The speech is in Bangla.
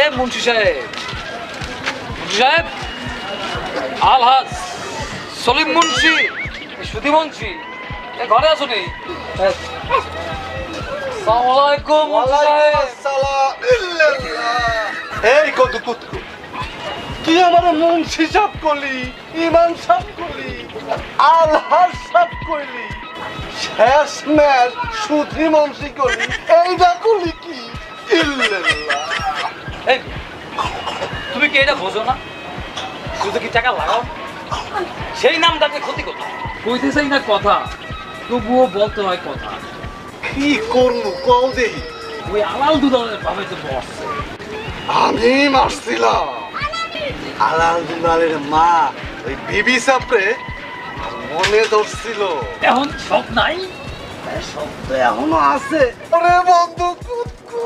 এ মুন্সি সাহেব, মুন্সি সাহেব, আলহাজ সলিম মুন্সি, সুধী মুন্সি, এ ঘরে আছো নি? আসসালামু আলাইকুম মুন্সি সাহেব। এই কত কুতকু তুই আমার মুন্সি সাহেব করলি, ইমাম সাহেব করলি, আলহাজ সাহেব করলি, শেষ ম্যাচ সুধী মুন্সি করলি, এইটা করলি কি? এই তুমি কি এটা বোঝো না? শুধু কি টাকা লাগাও, সেই নামটাকে ক্ষতি করো। কইতে চাই না কথা, তবুও বলতে হয় কথা। কি করবো কও দেই? ওই আলাল দুলালের ভাবে তো বসছে। আমি মারছিলাম আলাল দুলালের মা ওই বিবি সাপরে মনে ধরছিল। এখন সব নাই, সব তো এখনো আছে। ওরে বন্ধু কুতকু